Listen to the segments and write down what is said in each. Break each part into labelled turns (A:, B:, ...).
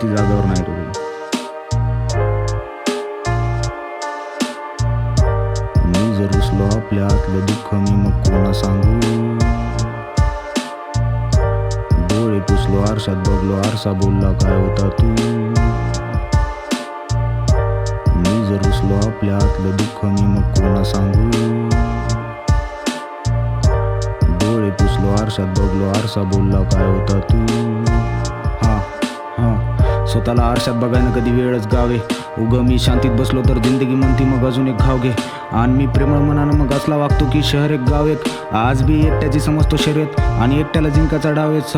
A: ती जागेवर नाही रे. मी जर रुसलो आपल्या आतलं दुःख मी मग कोणा सांगू. डोळे पुसलो आरशात बघलो आरसा बोलला काय होता तू. मी जर रुसलो आपल्या आतलं दुःख मी मग कोणा सांगू. डोळे पुसलो आरशात बघलो आरसा बोलला काय होता तू. स्वतःला आरशात बघायला कधी वेळच गावे. उग मी शांतीत बसलो तर जिंदगी म्हणती मग अजून एक घाव घे. आणि मी प्रेमळ मनानं मग असला वागतो की शहर एक गाव एक. आज बी एकट्याची समजतो शर्यत आणि एकट्याला जिंकाचा डावेच.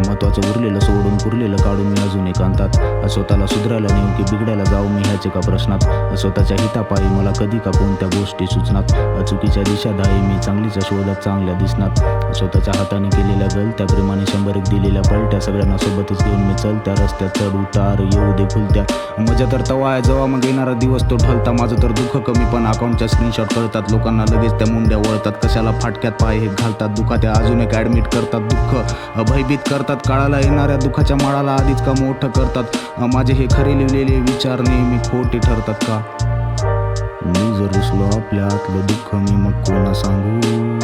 A: महत्वाचं उरलेलं सोडून पुरलेलं काढून मी अजून एकांतात. स्वतःला सुधारायला नेऊ की बिघडायला जाऊ मी ह्याच एका प्रश्नात. स्वतःच्या हितापायी मला कधी का कोणत्या गोष्टी सुचनात. चुकीच्या दिशादायी मी चांगलीच्या शोधात चांगल्या दिसनात. स्वतःच्या हाताने केलेल्या गलत्या प्रेमाने 100 दिलेल्या पलट्या सगळ्यांना सोबतच घेऊन मी चलत्या रस्त्यात चढ उतार येऊ दे खुलत्या. मजा तर तवा आहे जेव्हा मग येणारा दिवस तो ढलता. माझं तर दुःख कमी पण अकाउंटच्या स्क्रीनशॉट कळतात. लोकांना लगेच त्या मुंड्या वळतात. कशाला फाटक्यात पाय हे घालतात. दुखात अजून एक ॲडमिट करतात. दुःख भयभीत करतात. काळाला येणाऱ्या दुःखाच्या माळाला आधीच का मोठं करतात. माझे हे खरे लिहिलेले विचार नेहमी खोटे ठरतात का. मी जर रुसलो आपल्या आतलं दुःख मी मग कोणा सांगू.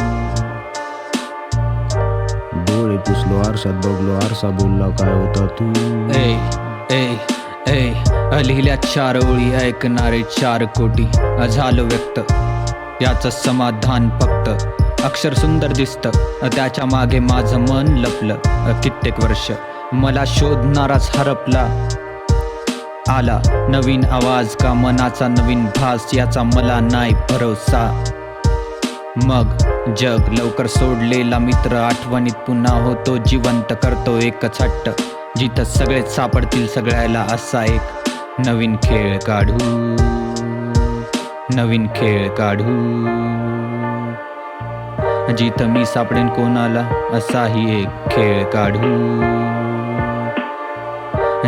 A: डोळे पुसलो आरशात बघलो आरसा बोलला काय होता तू.
B: लिहिल्या 4 ओळी ऐकणारे 4 कोटी झालं व्यक्त. याचं समाधान फक्त अक्षर सुंदर दिसतं त्याच्या मागे माझं मन लपलं. कित्येक वर्ष मला शोधणाराच हरपला. आला नवीन आवाज का मनाचा नवीन भास याचा मला नाही भरोसा. मग जग लवकर सोडलेला मित्र आठवणीत पुन्हा होतो जिवंत. करतो एकच हट्ट जिथं सगळेच सापडतील सगळ्याला असा एक नवीन खेळ काढू. नवीन खेळ काढू जिथं मी सापडेन कोणाला असाही एक खेळ काढू.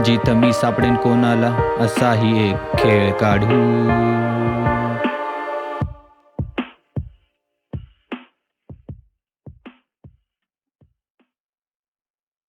B: जिथं मी सापडेन कोणाला असाही एक खेळ काढू.